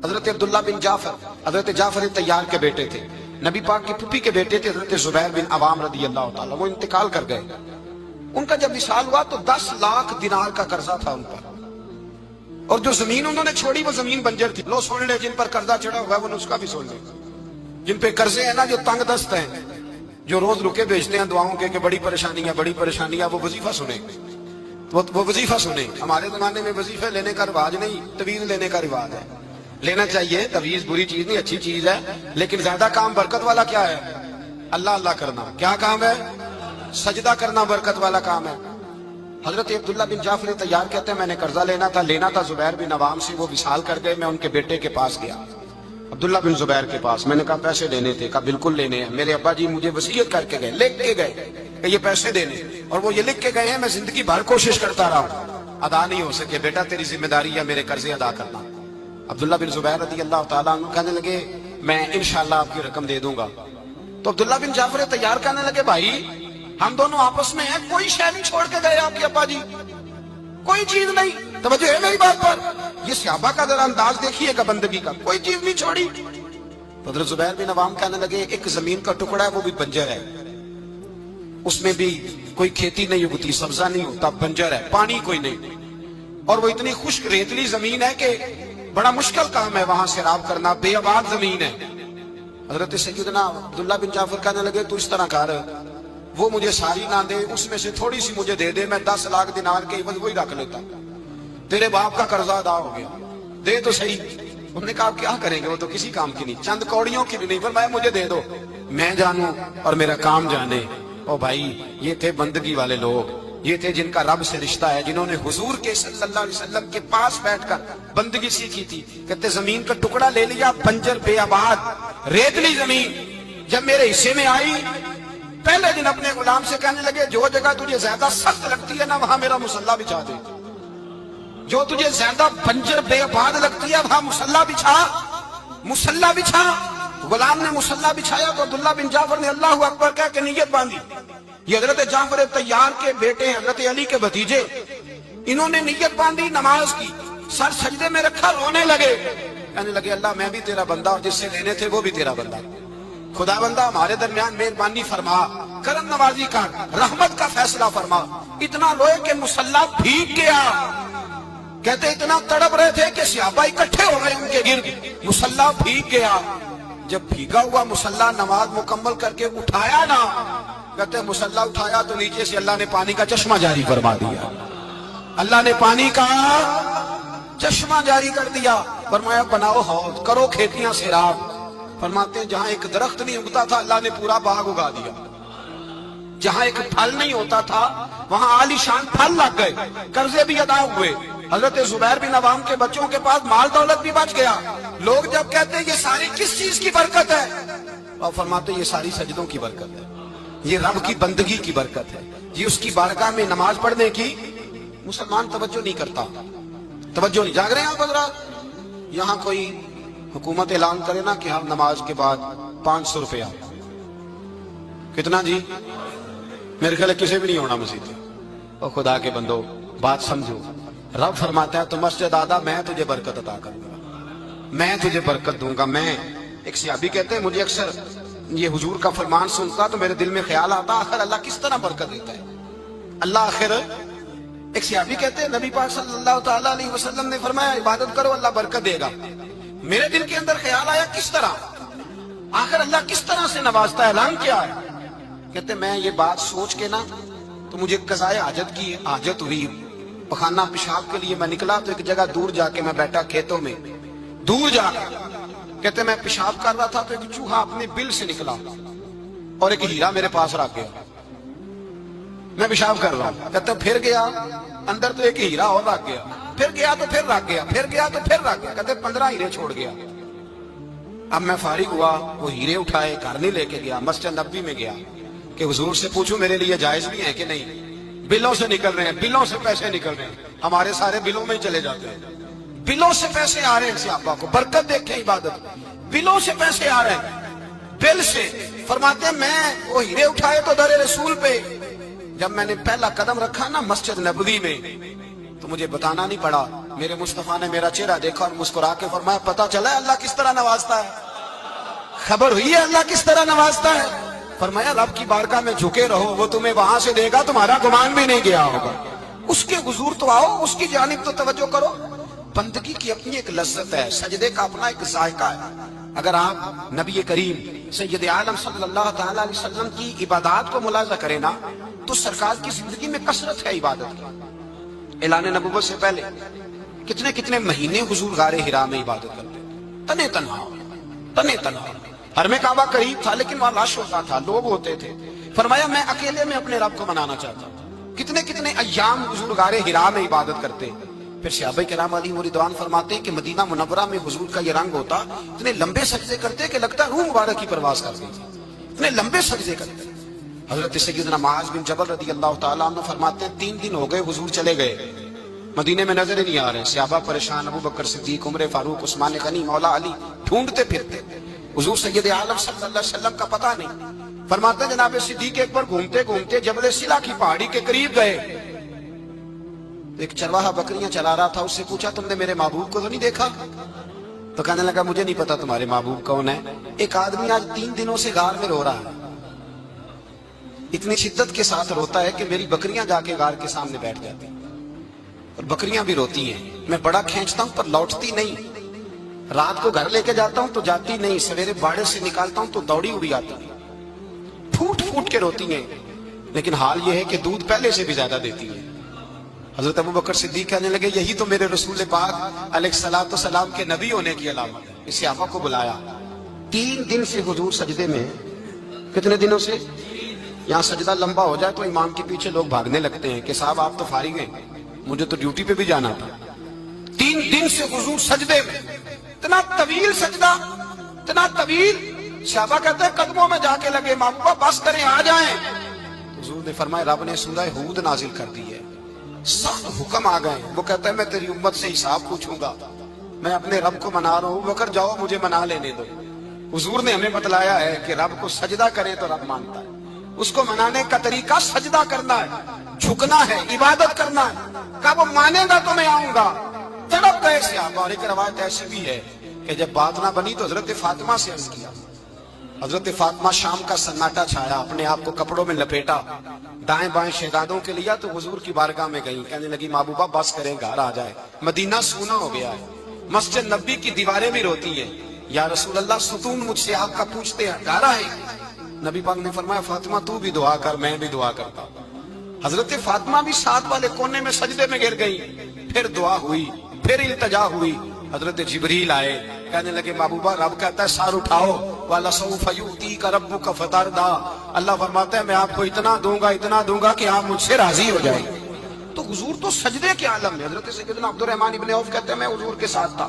حضرت عبداللہ بن جعفر حضرت جعفر تیار کے بیٹے تھے، نبی پاک کی پھوپھی کے بیٹے تھے حضرت زبیر بن عوام رضی اللہ تعالیٰ، وہ انتقال کر گئے۔ ان کا جب وصال ہوا تو 10 لاکھ دینار کا قرضہ تھا ان پر، اور جو زمین انہوں نے چھوڑی وہ زمین بنجر تھی۔ لو سن لے، جن پر قرضہ چڑھا ہوا ہے وہ نسخہ بھی سن لے، جن پہ قرضے ہیں نا، جو تنگ دست ہیں، جو روز رکے بھیجتے ہیں دعاؤں کے کہ بڑی پریشانی ہے، وہ وظیفہ سنیں، وہ وظیفہ سنیں۔ ہمارے زمانے میں وظیفے لینے کا رواج نہیں، تویز لینے کا رواج ہے۔ لینا چاہیے، تویز بری چیز نہیں، اچھی چیز ہے، لیکن زیادہ کام برکت والا کیا ہے؟ اللہ اللہ کرنا۔ کیا کام ہے؟ سجدہ کرنا برکت والا کام ہے۔ حضرت عبداللہ بن جعفر تیار کہتے ہیں میں نے قرضہ لینا تھا زبیر بن عوام سے، وہ وصال کر گئے۔ میں ان کے بیٹے کے پاس گیا، عبداللہ بن زبیر کے پاس۔ میں نے کہا پیسے لینے تھے، کہا بالکل لینے ہیں، میرے ابا جی مجھے وصیت کر کے گئے، لکھ کے گئے کہ یہ پیسے دینے، اور وہ یہ لکھ کے گئے ہیں، میں زندگی بھر کوشش کرتا رہا ہوں، ادا نہیں ہو سکے، بیٹا تیری ذمہ داری ہے میرے قرضے ادا کرنا۔ عبداللہ بن زبیر رضی اللہ تعالیٰ عنہ کہنے لگے میں انشاءاللہ آپ کی رقم دے دوں گا۔ تو عبداللہ بن جعفر تیار کہنے لگے بھائی ہم دونوں آپس میں ہیں، کوئی شے نہیں چھوڑ کے گئے آپ کے ابا جی، کوئی چیز نہیں۔ توجہ ہے میری بات پر؟ یہ صحابہ کا ذرا انداز دیکھیے گا بندگی کا، کوئی چیز نہیں چھوڑی۔ حضرت زبیر بن عوام کہنے لگے ایک زمین کا ٹکڑا ہے، وہ بھی بنجر ہے، اس میں بھی کوئی کھیتی نہیں اگتی، سبزہ نہیں ہوتا، بنجر ہے، پانی کوئی نہیں، اور وہ اتنی خشک ریتلی زمین ہے کہ بڑا مشکل کام ہے وہاں سیراب کرنا، بے آباد زمین ہے۔ حضرت سیدنا عبداللہ بن جعفر کہنے لگے تو اس طرح کر، وہ مجھے ساری نہ دے، اس میں سے تھوڑی سی مجھے دے دے، میں 10 لاکھ دینار کے عوض وہی رکھ لیتا، تیرے باپ کا قرضہ ادا ہو گیا، دے تو صحیح۔ انہوں نے کہا کیا کریں گے، وہ تو کسی کام کی نہیں، چند کوڑیوں کی بھی نہیں، فرمایا مجھے دے دو، میں جانوں اور میرا کام جانے۔ او بھائی یہ تھے بندگی والے لوگ، یہ تھے جن کا رب سے رشتہ ہے، جنہوں نے حضور کے صلی اللہ علیہ وسلم کے پاس بیٹھ کر بندگی سیکھی تھی۔ کہتے زمین کا ٹکڑا لے لیا، بنجر بے آباد ریتلی زمین، جب میرے حصے میں آئی پہلے دن اپنے غلام سے کہنے لگے جو جگہ تجھے زیادہ سخت لگتی ہے نا وہاں میرا مصلی بچھا دے، جو تجھے زیادہ بنجر بے آباد لگتی ہے وہاں مصلی بچھا۔ غلام نے مصلی بچھایا تو عبداللہ بن جعفر نے اللہ اکبر کہہ کے نیت باندھی۔ یہ حضرت جعفر تیار کے بیٹے حضرت علی کے بھتیجے، انہوں نے نیت باندھی، نماز کی، سر سجدے میں رکھا، رونے لگے، کہنے لگے اللہ میں بھی تیرا بندہ اور جس سے لینے تھے وہ بھی تیرا بندہ، خدا بندہ ہمارے درمیان مہربانی فرما، کرم نوازی کر، رحمت کا فیصلہ فرما۔ اتنا روئے کہ مصلی بھیگ گیا۔ کہتے اتنا تڑپ رہے تھے کہ صحابہ اکٹھے ہو گئے ان کے گرد، مصلی بھیگ گیا۔ جب بھیگا ہوا مصلی نماز مکمل کر کے اٹھایا نا، کہتے مصلی اٹھایا تو نیچے سے اللہ نے پانی کا چشمہ جاری فرما دیا، اللہ نے پانی کا چشمہ جاری کر دیا۔ فرمایا بناؤ حوض، کرو کھیتیاں سیراب۔ فرماتے ہیں جہاں ایک درخت نہیں اگتا تھا اللہ نے پورا باغ اگا دیا، جہاں ایک پھل نہیں ہوتا تھا وہاں عالی شان پھل لگ گئے، قرضے بھی ادا ہوئے۔ حضرت زبیر بن عوام کے بچوں کے پاس مال دولت بھی بچ گیا۔ لوگ جب کہتے ہیں یہ ساری کس چیز کی برکت ہے، اور فرماتے ہیں یہ ساری سجدوں کی برکت ہے، یہ رب کی بندگی کی برکت ہے، یہ اس کی بارگاہ میں نماز پڑھنے کی۔ مسلمان توجہ نہیں کرتا، توجہ نہیں۔ جاگ رہے ہیں آپ حضرات؟ یہاں کوئی حکومت اعلان کرے نا کہ ہم نماز کے بعد 500 روپیہ، کتنا جی؟ میرے خیال کسی بھی نہیں ہونا مسجد۔ اور خدا کے بندو بات سمجھو، رب فرماتا ہے تو مسجد آدھا میں تجھے برکت عطا کروں گا، میں تجھے برکت دوں گا۔ میں ایک صحابی کہتے ہیں مجھے اکثر یہ حضور کا فرمان سنتا تو میرے دل میں خیال آتا آخر اللہ کس طرح برکت دیتا ہے اللہ آخر۔ ایک صحابی کہتے ہیں نبی پاک صلی اللہ تعالیٰ علیہ وسلم نے فرمایا عبادت کرو اللہ برکت دے گا۔ میرے دل کے اندر خیال آیا کس طرح، آخر اللہ کس طرح سے نوازتا ہے، اعلان کیا ہے؟ کہتے میں یہ بات سوچ کے نا تو مجھے قضائے حاجت کی حاجت ہوئی، پخانہ پیشاب کے لیے میں نکلا تو ایک جگہ دور جا کے میں بیٹھا کھیتوں میں، دور جا کے کہتے میں پیشاب کر رہا تھا تو ایک چوہا اپنے بل سے نکلا اور ایک ہیرا میرے پاس رکھ گیا، میں پیشاب کر رہا ہوں، کہتے پھر گیا اندر تو ایک ہیرا اور رکھ گیا، پھر گیا تو پھر رکھ گیا، پھر گیا تو پھر رکھ گیا، کہتے 15 ہیرے چھوڑ گیا۔ اب میں فارغ ہوا، وہ ہیرے اٹھائے گھر نہیں لے کے گیا، مسجد نبوی میں گیا کہ حضور سے پوچھوں میرے لیے جائز بھی ہے کہ نہیں، بلوں سے نکل رہے ہیں، بلوں سے پیسے نکل رہے ہیں، ہمارے سارے بلوں میں ہی چلے جاتے ہیں، بلوں سے پیسے آ رہے ہیں صحابہ کو، برکت دیکھیں عبادت، بلوں سے پیسے آ رہے ہیں، بل سے۔ فرماتے ہیں میں وہ ہیرے اٹھائے تو در رسول پہ، جب میں نے پہلا قدم رکھا نا مسجد نبوی میں تو مجھے بتانا نہیں پڑا، میرے مصطفیٰ نے میرا چہرہ دیکھا اور مسکرا کے فرمایا پتہ چلا ہے اللہ کس طرح نوازتا ہے؟ خبر ہوئی ہے اللہ کس طرح نوازتا ہے؟ فرمایا رب کی بارگاہ میں جھکے رہو، وہ تمہیں وہاں سے دے گا تمہارا گمان بھی نہیں گیا ہوگا۔ اس کے حضور تو آؤ، اس کی جانب تو توجہ کرو۔ بندگی کی اپنی ایک لذت ہے، سجدے کا اپنا ایک ذائقہ ہے۔ اگر آپ نبی کریم سید عالم صلی اللہ تعالی علیہ وسلم کی عبادات کو ملاحظہ کریں نا تو سرکار کی زندگی میں کثرت ہے عبادت کی۔ اعلان نبوت سے پہلے کتنے کتنے مہینے حضور غار حرا میں عبادت کرتے، تنے تنہا۔ حرم کعبہ قریب تھا لیکن وہاں رش ہوتا تھا، لوگ ہوتے تھے۔ فرمایا میں اکیلے میں اپنے رب کو منانا چاہتا ہوں۔ کتنے کتنے ایام حضور غار حرا میں عبادت کرتے۔ پھر صحابہ کرام علیہم رضوان فرماتے ہیں کہ مدینہ منورہ میں حضور کا یہ رنگ ہوتا، اتنے لمبے سجدے کرتے کہ لگتا روح مبارک کی پرواز کرتے، اتنے لمبے سجدے کرتے۔ حضرت سیدنا معاذ بن جبل رضی اللہ تعالیٰ عنہ فرماتے ہیں 3 دن ہو گئے حضور چلے گئے، مدینے میں نظر ہی نہیں آ رہے۔ صحابہ پریشان، ابو بکر صدیق، عمر فاروق، عثمان غنی، مولا علی ڈھونڈتے پھرتے، حضور سید عالم صلی اللہ علیہ وسلم کا پتہ نہیں۔ فرماتے ہیں جناب صدیق ایک بار گھومتے گھومتے جبل سلا کی پہاڑی کے قریب گئے، ایک چرواہا بکریاں چلا رہا تھا، اس سے پوچھا تم نے میرے محبوب کو تو نہیں دیکھا؟ تو کہنے لگا مجھے نہیں پتا تمہارے محبوب کون ہے۔ ایک آدمی آج 3 دنوں سے غار میں رو رہا ہے، اتنی شدت کے ساتھ روتا ہے کہ میری بکریاں جا کے غار کے سامنے بیٹھ جاتی اور بکریاں بھی روتی ہیں، میں بڑا کھینچتا ہوں پر لوٹتی نہیں، رات کو گھر لے کے جاتا ہوں تو جاتی نہیں، سویرے باڑے سے نکالتا ہوں تو دوڑی ہوئی آتی ہے، پھوٹ پھوٹ کے روتی ہیں، لیکن حال یہ ہے کہ دودھ پہلے سے بھی زیادہ دیتی ہے۔ حضرت ابو بکر صدیق کہنے لگے یہی تو میرے رسول پاک علیہ الصلوۃ والسلام کے نبی ہونے کی علامت ہے۔ اس صحابہ کو بلایا، 3 دن سے حضور سجدے میں، کتنے دنوں سے؟ یہاں سجدہ لمبا ہو جائے تو امام کے پیچھے لوگ بھاگنے لگتے ہیں کہ صاحب آپ تو فارغ ہیں، مجھے تو ڈیوٹی پہ بھی جانا تھا۔ 3 دن سے حضور سجدے میں، اتنا طویل سجدہ، اتنا طویل۔ صحابہ کہتے ہیں قدموں میں جا کے لگے، محبوبہ بس کریں آ جائیں۔ حضور نے فرمایا رب نے سورہ ہود نازل کر دی ہے، سخت حکم آ گئے۔ وہ کہتا ہے میں تیری امت سے حساب پوچھوں گا، میں اپنے رب کو منا رہا ہوں، بکر جاؤ مجھے منا لینے دو۔ حضور نے ہمیں بتلایا ہے کہ رب کو سجدہ کریں تو رب مانتا ہے، اس کو منانے کا طریقہ سجدہ کرنا ہے، جھکنا ہے، عبادت کرنا ہے۔ کہا وہ مانے گا تو میں آؤں گا، تڑپ گئے صحابہ۔ اور ایک روایت ایسی بھی ہے کہ جب بات نہ بنی تو حضرت فاطمہ سے عرض کیا۔ حضرت فاطمہ شام کا سناٹا چھایا، اپنے آپ کو کپڑوں میں لپیٹا، دائیں بائیں شہزادوں کے لیا تو حضور کی بارگاہ میں گئی، کہنے لگی محبوبہ بس کریں گھر آ جائے، مدینہ سونا ہو گیا ہے، مسجد نبی کی دیواریں بھی روتی ہیں، یا رسول اللہ ستون مجھ سے آپ کا پوچھتے ہیں گھر آئے۔ نبی پاک نے فرمایا فاطمہ تو بھی دعا کر، میں بھی دعا کرتا۔ حضرت فاطمہ بھی ساتھ والے کونے میں سجدے میں گر گئی، پھر دعا ہوئی، پھر التجا ہوئی۔ حضرت جبریل آئے، کہنے لگے محبوبہ رب کہتا ہے سار اٹھاؤ، وَلَسَوْفَ يُؤْتِيكَ رَبُّكَ فَتَرْضَىٰ، اللہ فرماتا ہے میں آپ کو اتنا دوں گا کہ آپ مجھ سے راضی ہو جائیں۔ تو حضور تو سجدے کے عالم میں۔ حضرت سیدنا عبد الرحمن ابن عوف کہتے ہیں میں حضور کے ساتھ تھا،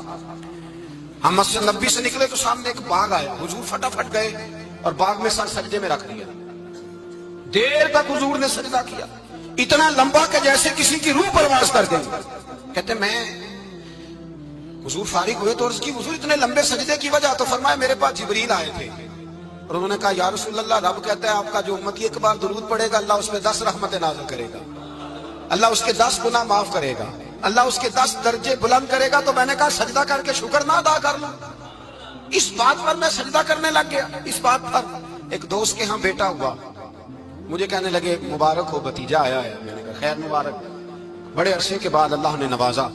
ہم مسجد نبی سے نکلے تو سامنے ایک باغ آیا، حضور فٹافٹ گئے اور باغ میں سر سجدے میں رکھ دیا، دیر تک حضور نے سجدہ کیا، اتنا لمبا کہ جیسے کسی کی روح پرواز کر گئی۔ کہتے میں حضور فارغ ہوئے تو عرض کی حضور اتنے لمبے سجدے کی وجہ؟ تو فرمایا میرے پاس جبریل آئے تھے اور انہوں نے کہا یا رسول اللہ رب کہتا ہے آپ کا جو امتی ایک بار درود پڑے گا اللہ اس پہ 10 رحمتیں نازل کرے گا، اللہ اس کے 10 گناہ معاف کرے گا، اللہ اس کے 10 درجے بلند کرے گا۔ تو میں نے کہا سجدہ کر کے شکر نہ ادا کر لوں؟ اس بات پر میں سجدہ کرنے لگ گیا۔ اس بات پر ایک دوست کے ہاں بیٹا ہوا، مجھے کہنے لگے مبارک ہو بھتیجا آیا ہے۔ میں نے کہا خیر مبارک۔ بڑے عرصے کے بعد اللہ نے نوازا،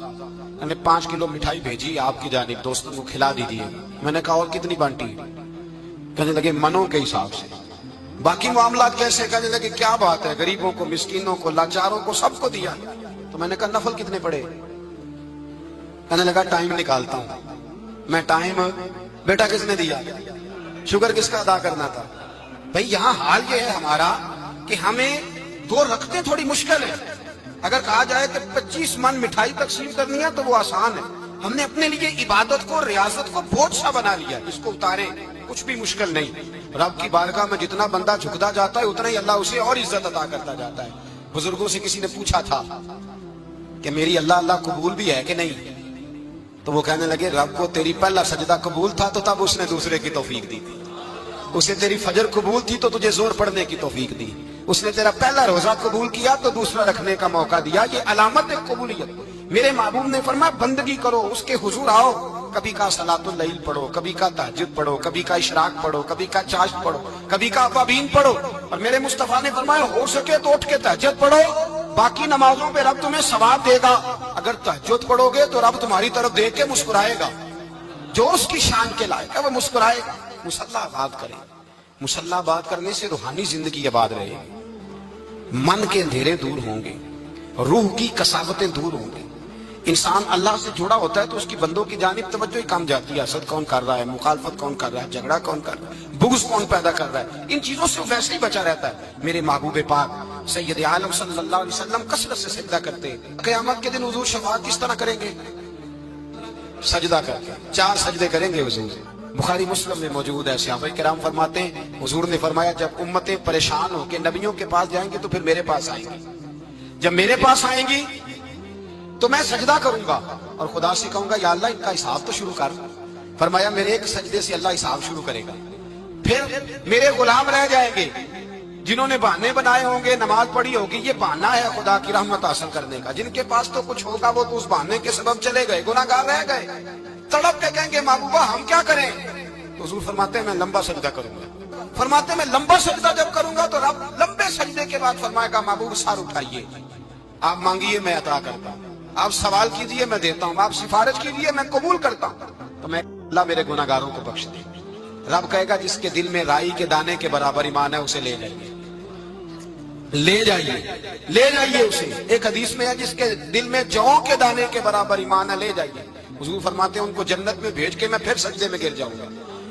میں نے 5 کلو مٹھائی بھیجی آپ کی جانب، دوستوں کو کھلا دیجیے۔ میں نے کہا اور کتنی بانٹی؟ کہنے لگے منوں کے حساب سے۔ باقی معاملات کیسے؟ کہنے لگے کیا بات ہے، غریبوں کو، مسکینوں کو، لاچاروں کو، سب کو دیا۔ تو میں نے کہا نفل کتنے پڑے؟ کہنے لگا ٹائم نکالتا ہوں میں۔ ٹائم بیٹا کس نے دیا؟ شکر کس کا ادا کرنا تھا؟ بھئی یہاں حال یہ ہے ہمارا کہ ہمیں 2 رکھتے تھوڑی مشکل ہے۔ اگر کہا جائے کہ 25 من مٹھائی تقسیم کرنی ہے تو وہ آسان ہے، ہم نے اپنے لیے عبادت کو، ریاضت کو بوجھ سا بنا لیا، اس کو اتاریں کچھ بھی مشکل نہیں۔ رب کی بارگاہ میں جتنا بندہ جھکتا جاتا ہے اتنا ہی اللہ اسے اور عزت عطا کرتا جاتا ہے۔ بزرگوں سے کسی نے پوچھا تھا کہ میری اللہ قبول بھی ہے کہ نہیں؟ تو وہ کہنے لگے رب کو تیری پہلا سجدہ قبول تھا تو تب اس نے دوسرے کی توفیق دی تھی، اسے تیری فجر قبول تھی تو تجھے زور پڑھنے کی توفیق دی، اس نے تیرا پہلا روزہ قبول کیا تو دوسرا رکھنے کا موقع دیا۔ یہ علامت ہے قبولیت۔ میرے محبوب نے فرمایا بندگی کرو، اس کے حضور آؤ، کبھی کا صلاۃ اللیل پڑھو، کبھی کا تہجد پڑھو، کبھی کا اشراق پڑھو، کبھی کا چاشت پڑھو، کبھی کا اوابین پڑھو۔ اور میرے مصطفیٰ نے فرمایا ہو سکے تو اٹھ کے تہجد پڑھو، باقی نمازوں پہ رب تمہیں ثواب دے گا۔ اگر تہجد پڑھو گے تو رب تمہاری طرف دیکھ کے مسکرائے گا، جو اس کی شان کے لائق ہے وہ مسکرائے گا۔ مصلی آباد کریں، مصلی آباد کرنے سے روحانی زندگی آباد رہے گی، من کے اندھیرے دور ہوں گے، روح کی کساوتیں دور ہوں گی۔ انسان اللہ سے جڑا ہوتا ہے تو اس کی بندوں کی جانب توجہ ہی کم جاتی ہے، حسد کون کر رہا ہے، مخالفت کون کر رہا ہے، جھگڑا کون کر رہا ہے، بغض کون پیدا کر رہا ہے، ان چیزوں سے ویسے ہی بچا رہتا ہے۔ میرے محبوب پاک سید عالم صلی اللہ علیہ وسلم کثرت سے سجدہ کرتے ہیں۔ قیامت کے دن حضور شفاعت کس طرح کریں گے؟ سجدہ کر کے 4 سجدے کریں گے حضور۔ بخاری مسلم میں موجود ہے، صحابہ کرام فرماتے ہیں حضور نے فرمایا جب امتیں پریشان ہو کے نبیوں کے پاس جائیں گے تو پھر میرے پاس آئیں گی، جب میرے پاس آئیں گی تو میں سجدہ کروں گا اور خدا سے کہوں گا یا اللہ ان کا حساب تو شروع کر۔ فرمایا میرے ایک سجدے سے اللہ حساب شروع کرے گا، پھر میرے غلام رہ جائیں گے جنہوں نے بہانے بنائے ہوں گے، نماز پڑھی ہوگی، یہ بہانہ ہے خدا کی رحمت حاصل کرنے کا، جن کے پاس تو کچھ ہوگا وہ تو اس بہانے کے سبب چلے گئے، گناہ گار رہ گئے، تڑپ کے کہیں گے محبوبہ ہم کیا کریں؟ تو حضور فرماتے ہیں میں لمبا سجدہ کروں گا۔ فرماتے ہیں میں لمبا سجدہ جب کروں گا تو رب لمبے سجدے کے بعد فرمائے گا محبوب سار اٹھائیے، آپ مانگیے میں عطا کرتا ہوں، آپ سوال کیجئے میں دیتا ہوں، آپ سفارش کیجئے میں قبول کرتا ہوں۔ تو میں اللہ میرے گناہ گاروں کو بخش دے۔ رب کہے گا جس کے دل میں رائی کے دانے کے برابر ایمان ہے اسے لے جائیے، لے جائیے، لے جائیے اسے۔ ایک حدیث میں ہے جس کے دل میں جو کے دانے کے برابر ایمان ہے لے جائیے۔ حضور فرماتے ہیں ان کو جنت میں بھیج کے میں پھر سجدے میں گر جاؤں گا۔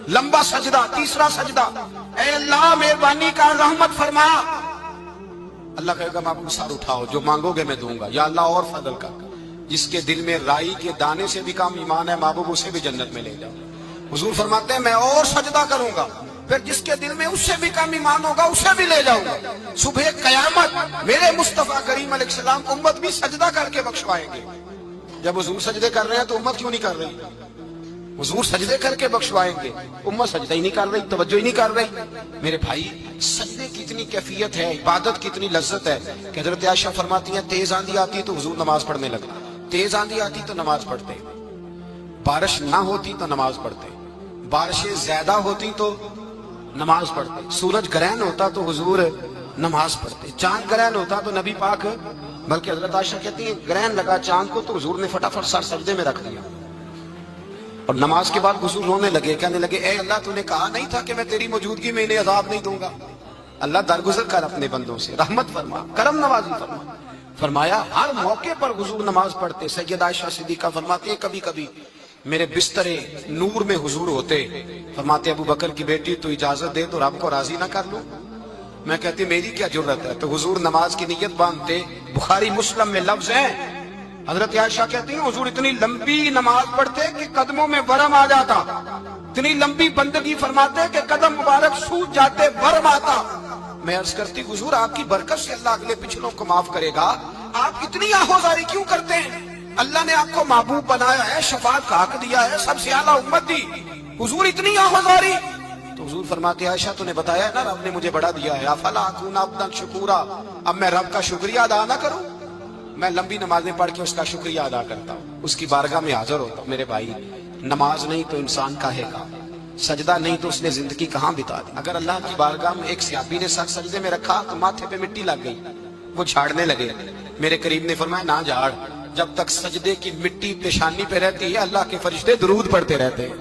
لمبا سجدہ، تیسرا سجدہ، اے اللہ مہربانی کا رحمت فرما۔ اللہ کہے گا محبوب سار اٹھاؤ، جو مانگو گے میں دوں گا، یا اللہ اور فضل کر۔ جس کے دل میں رائی کے دانے سے بھی کم ایمان ہے محبوب اسے بھی جنت میں لے جاؤ۔ حضور فرماتے ہیں میں اور سجدہ کروں گا، پھر جس کے دل میں اس سے بھی کم ایمان ہوگا اسے بھی لے جاؤں گا۔ صبح قیامت میرے مصطفیٰ کریم علیہ السلام امت بھی سجدہ کر کے بخشوائیں گے۔ جب حضور سجدے کر رہے ہیں تو امت کیوں نہیں کر رہی؟ حضور سجدے کر کے بخشوائیں گے، امت سجدہ ہی نہیں کر رہی، توجہ ہی نہیں کر رہی۔ میرے بھائی سجدے کی اتنی کیفیت ہے، عبادت کی اتنی لذت ہے کہ حضرت عائشہ فرماتی ہیں تیز آندھی آتی تو حضور نماز پڑھنے لگے، تیز آندھی آتی تو نماز پڑھتے، بارش نہ ہوتی تو نماز پڑھتے، بارشیں زیادہ ہوتی تو نماز پڑھتے، سورج گرہن ہوتا تو حضور نماز پڑھتے، چاند گرہن ہوتا تو نبی پاک، بلکہ حضرت عائشہ کہتی ہیں گرہن لگا چاند کو تو حضور نے فٹافٹ سر سجدے میں رکھ دیا، اور نماز کے بعد حضور رونے لگے، کہنے لگے اے اللہ تو نے کہا نہیں تھا کہ میں تیری موجودگی میں انہیں عذاب نہیں دوں گا؟ اللہ درگزر کر اپنے بندوں سے، رحمت فرما، کرم نوازی فرما۔ فرمایا ہر موقع پر حضور نماز پڑھتے۔ سید عائشہ صدیقہ فرماتی ہیں کبھی کبھی میرے بسترے نور میں حضور ہوتے، فرماتے ابو بکر کی بیٹی تو اجازت دے تو رب کو راضی نہ کر لوں؟ میں کہتی میری کیا جرت ہے؟ تو حضور نماز کی نیت باندھتے۔ بخاری مسلم میں لفظ ہیں، حضرت عائشہ کہتی ہیں حضور اتنی لمبی نماز پڑھتے کہ قدموں میں ورم آ جاتا، اتنی لمبی بندگی فرماتے کہ قدم مبارک سوج جاتے، ورم آتا۔ میں عرض کرتی حضور آپ کی برکت سے اللہ اگلے پچھلوں کو معاف کرے گا، آپ اتنی آہوزاری کیوں کرتے ہیں؟ اللہ نے آپ کو محبوب بنایا ہے، شفاعت کا حق دیا ہے، سب سے اعلیٰ امت دی، حضور اتنی آہوزاری؟ تو حضور فرماتے عائشہ تو نے بتایا نا رب نے مجھے بڑا دیا ہے، افلا اکون عبدا شکورا، اب میں رب کا شکریہ ادا نہ کروں؟ میں لمبی نمازیں پڑھ کے اس کا شکریہ ادا کرتا ہوں، اس کی بارگاہ میں حاضر ہوتا ہوں۔ میرے بھائی نماز نہیں تو انسان کاہے کا، سجدہ نہیں تو اس نے زندگی کہاں بتا دی؟ اگر اللہ کی بارگاہ میں ایک صحابی نے سر سجدے میں رکھا تو ماتھے پہ مٹی لگ گئی، وہ جھاڑنے لگے، میرے قریب نے فرمایا نہ جھاڑ، جب تک سجدے کی مٹی پیشانی پہ رہتی ہے اللہ کے فرشتے درود پڑھتے رہتے ہیں،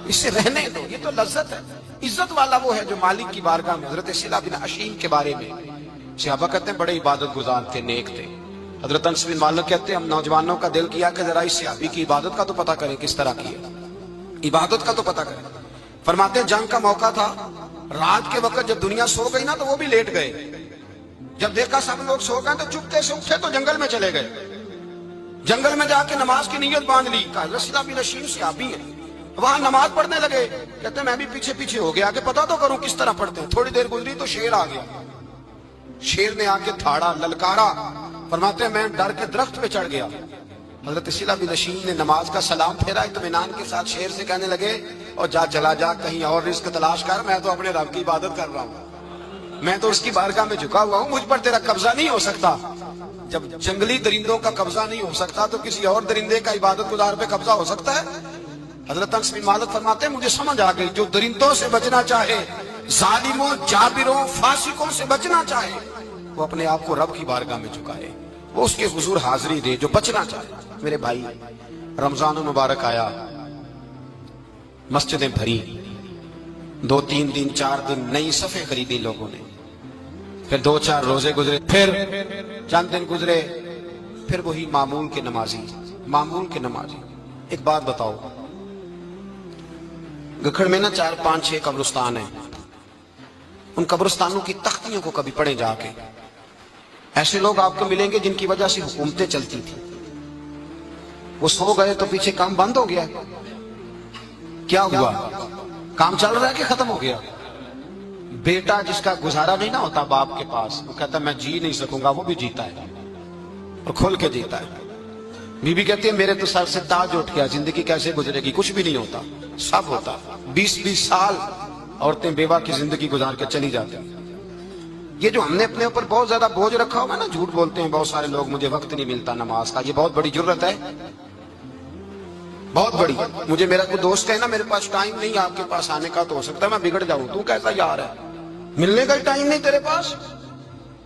اس سے رہنے دو، یہ تو لذت ہے۔ عزت والا وہ ہے جو مالک کی بارگاہ میں۔ حضرت صلہ بن اشیم کے بارے میں صحابہ کہتے ہیں بڑے عبادت گزار تھے، نیک تھے۔ حضرت انس بن مالک کہتے ہیں ہم نوجوانوں کا دل کیا کہ ذرا اس صحابی کی عبادت کا تو پتہ کریں، کس طرح کی ہے عبادت کا تو پتہ کریں۔ فرماتے ہیں جنگ کا موقع تھا، رات کے وقت جب دنیا سو گئی نا تو وہ بھی لیٹ گئے، جب دیکھا سب لوگ سو گئے تو چپکے سے اٹھے تو جنگل میں چلے گئے، جنگل میں جا کے نماز کی نیت باندھ لی۔ کہا صلہ بن اشیم صحابی ہیں، وہاں نماز پڑھنے لگے، کہتے ہیں میں بھی پیچھے پیچھے ہو گیا کہ پتہ تو کروں کس طرح پڑھتے ہیں۔ تھوڑی دیر گزری تو شیر آ گیا، شیر نے آ کے تھاڑا، للکارا۔ فرماتے ہیں میں ڈر کے درخت پہ چڑھ گیا۔ حضرت صلہ بن اشیم نے نماز کا سلام پھیرا، اطمینان کے ساتھ شیر سے کہنے لگے اور جا چلا جا کہیں اور رزق تلاش کر، میں تو اپنے رب کی عبادت کر رہا ہوں، میں تو اس کی بارگاہ میں جھکا ہوا ہوں، مجھ پر تیرا قبضہ نہیں ہو سکتا۔ جب جنگلی درندوں کا قبضہ نہیں ہو سکتا تو کسی اور درندے کا عبادت گزار پہ قبضہ ہو سکتا ہے؟ حضرت انس بن مالک فرماتے ہیں مجھے سمجھ آ گئی، جو درندوں سے بچنا چاہے، ظالموں، جابروں، فاسقوں سے بچنا چاہے، وہ اپنے آپ کو رب کی بارگاہ میں جھکائے، وہ اس کے حضور حاضری دے جو بچنا چاہے۔ میرے بھائی، رمضان المبارک آیا، مسجدیں بھری، 2-3 دن 4 دن نئی صفیں خریدی لوگوں نے، پھر 2-4 روزے گزرے، پھر چند دن گزرے، پھر وہی معمول کے نمازی۔ ایک بات بتاؤ، گکھڑ میں نا 4-5-6 قبرستان ہیں، ان قبرستانوں کی تختیوں کو کبھی پڑھیں جا کے، ایسے لوگ آپ کو ملیں گے جن کی وجہ سے حکومتیں چلتی تھی، وہ سو گئے تو پیچھے کام بند ہو گیا۔ کیا ہوا؟ کام چل رہا ہے کہ ختم ہو گیا؟ بیٹا جس کا گزارا نہیں نہ ہوتا باپ کے پاس، وہ کہتا میں جی نہیں سکوں گا، وہ بھی جیتا ہے اور کھل کے جیتا ہے۔ بی بی کہتی ہے میرے تو سر سے تاج اٹھ گیا، زندگی کیسے گزرے گی؟ کچھ بھی نہیں ہوتا، سب ہوتا۔ 20-20 سال عورتیں بیوہ کی زندگی گزار کے چلی جاتی ہیں۔ یہ جو ہم نے اپنے اوپر بہت زیادہ بوجھ رکھا ہوا ہے نا، جھوٹ بولتے ہیں بہت سارے لوگ، مجھے وقت نہیں ملتا نماز کا، یہ بہت بڑی جرت ہے، بہت بڑی۔ مجھے میرا کوئی دوست کہے نا میرے پاس ٹائم نہیں آپ کے پاس آنے کا، تو ہو سکتا ہے میں بگڑ جاؤں، تو کیسا یار ہے، ملنے کا ٹائم نہیں تیرے پاس؟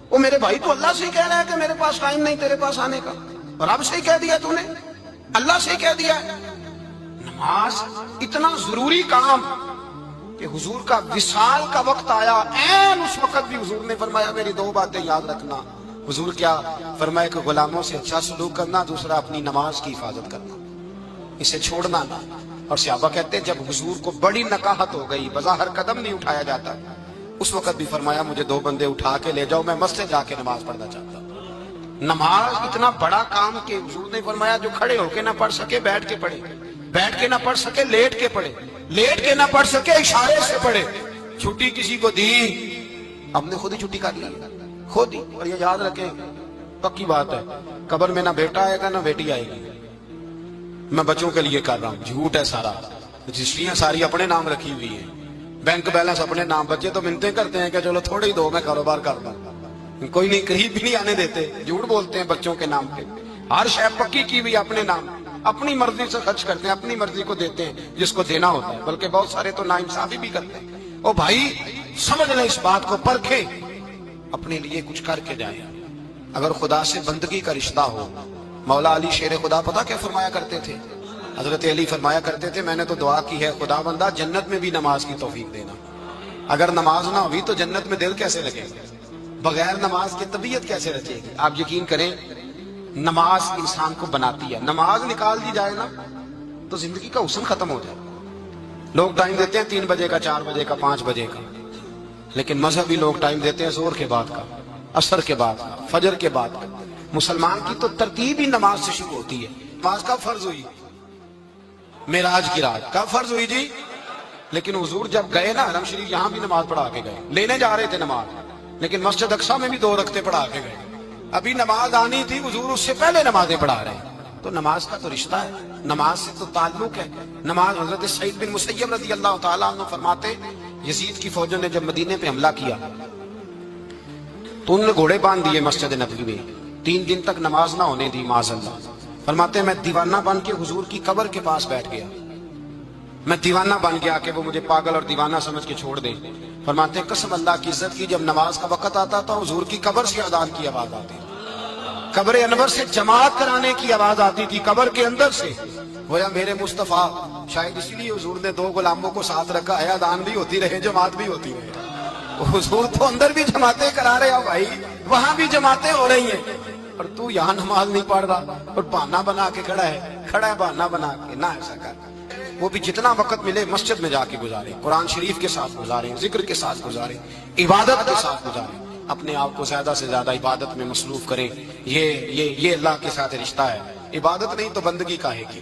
وہ میرے بھائی تو اللہ سے ہی کہہ رہا ہے کہ میرے پاس ٹائم نہیں تیرے پاس آنے کا، اور رب سے ہی کہہ دیا تو نے، اللہ سے ہی کہہ دیا ہے۔ نماز اتنا ضروری کام کہ حضور کا وصال کا وقت آیا، عین اس وقت بھی حضور نے فرمایا میری 2 باتیں یاد رکھنا۔ حضور کیا فرمایا کہ غلاموں سے اچھا سلوک کرنا، دوسرا اپنی نماز کی حفاظت کرنا، اسے چھوڑنا نہ۔ اور صحابہ کہتے ہیں جب حضور کو بڑی نکاہت ہو گئی، بظاہر قدم نہیں اٹھایا جاتا، اس وقت بھی فرمایا مجھے 2 بندے اٹھا کے لے جاؤ، میں مسجد جا کے نماز پڑھنا چاہتا ہوں۔ نماز اتنا بڑا کام کہ حضور نے فرمایا جو کھڑے ہو کے نہ پڑھ سکے بیٹھ کے پڑھے، بیٹھ کے نہ پڑھ سکے لیٹ کے پڑھے، لیٹ کے نہ پڑھ سکے اشارے سے پڑھے۔ چھٹی کسی کو دی، ہم نے خود ہی چھٹی کر لی، خود ہی۔ اور یہ یاد رکھیں، پکی بات ہے، قبر میں نہ بیٹا آئے گا نہ بیٹی آئے گی۔ میں بچوں کے لیے کر رہا ہوں، جھوٹ ہے سارا، رجسٹریاں ساری اپنے نام رکھی ہوئی ہیں، بینک بیلنس اپنے نام، بچے تو منتیں کرتے ہیں کہ چلو تھوڑے ہی دو میں کاروبار کر دوں، کوئی نہیں، قریب بھی نہیں آنے دیتے، جھوٹ بولتے ہیں بچوں کے نام پہ۔ ہر شے پکی کی ہوئی اپنے نام، اپنی مرضی سے خرچ کرتے ہیں، اپنی مرضی کو دیتے ہیں جس کو دینا ہوتا ہے، بلکہ بہت سارے تو ناانصافی بھی کرتے ہیں۔ او بھائی سمجھ لیں اس بات کو، پرکھیں، اپنے لیے کچھ کر کے جائیں۔ اگر خدا سے بندگی کا رشتہ ہو، مولا علی شیر خدا پتہ کیا فرمایا کرتے تھے؟ حضرت علی فرمایا کرتے تھے میں نے تو دعا کی ہے خدا بندہ جنت میں بھی نماز کی توفیق دینا۔ اگر نماز نہ ہوئی تو جنت میں دل کیسے لگے گا؟ بغیر نماز کی طبیعت کیسے رچے گی؟ آپ یقین کریں نماز انسان کو بناتی ہے، نماز نکال دی جائے نا تو زندگی کا حسن ختم ہو جائے۔ لوگ ٹائم دیتے ہیں 3 بجے کا، 4 بجے کا، 5 بجے کا، لیکن مذہبی لوگ ٹائم دیتے ہیں زور کے بعد کا، عصر کے بعد کا، فجر کے بعد کا۔ مسلمان کی تو ترتیب ہی نماز سے شروع ہوتی ہے۔ نماز کب فرض ہوئی؟ معراج کی رات کب فرض ہوئی جی؟ لیکن حضور جب گئے نا حرم شریف، یہاں بھی نماز پڑھا کے گئے، لینے جا رہے تھے نماز، لیکن مسجد اقصی میں بھی 2 رکعتیں پڑھا کے گئے۔ ابھی نماز آنی تھی، حضور اس سے پہلے نمازیں پڑھا رہے ہیں۔ تو نماز کا تو رشتہ ہے، نماز سے تو تعلق ہے۔ نماز حضرت سعید بن مسیب رضی اللہ تعالیٰ عنہ فرماتے یزید کی فوجوں نے جب مدینے پہ حملہ کیا تو انہوں نے گھوڑے باندھ دیے مسجد نبوی میں، 3 دن تک نماز نہ ہونے دی معاذ اللہ۔ فرماتے میں دیوانہ بن کے حضور کی قبر کے پاس بیٹھ گیا، میں دیوانہ بن گیا کہ وہ مجھے پاگل اور دیوانہ سمجھ کے چھوڑ دے۔ فرماتے ہیں قسم اللہ کی عزت کی، جب نماز کا وقت آتا تھا حضور کی قبر سے اذان کی آواز آتی، قبر انور سے جماعت کرانے کی آواز آتی تھی، قبر کے اندر سے۔ گویا میرے مصطفیٰ، شاید اسی لیے حضور نے 2 غلاموں کو ساتھ رکھا ہے، اذان بھی ہوتی رہے جماعت بھی ہوتی رہے۔ حضور تو اندر بھی جماعتیں کرا رہے ہو بھائی، وہاں بھی جماعتیں ہو رہی ہیں، اور تو یہاں نماز نہیں پڑھ رہا اور بہانہ بنا کے کھڑا ہے بہانہ بنا کے۔ نہ ایسا کر، وہ بھی جتنا وقت ملے مسجد میں جا کے گزارے، قرآن شریف کے ساتھ گزارے، ذکر کے ساتھ گزارے، عبادت کے ساتھ گزارے، اپنے آپ کو زیادہ سے زیادہ عبادت میں مصروف کرے۔ یہ اللہ کے ساتھ رشتہ ہے، عبادت نہیں تو بندگی کاہے کی۔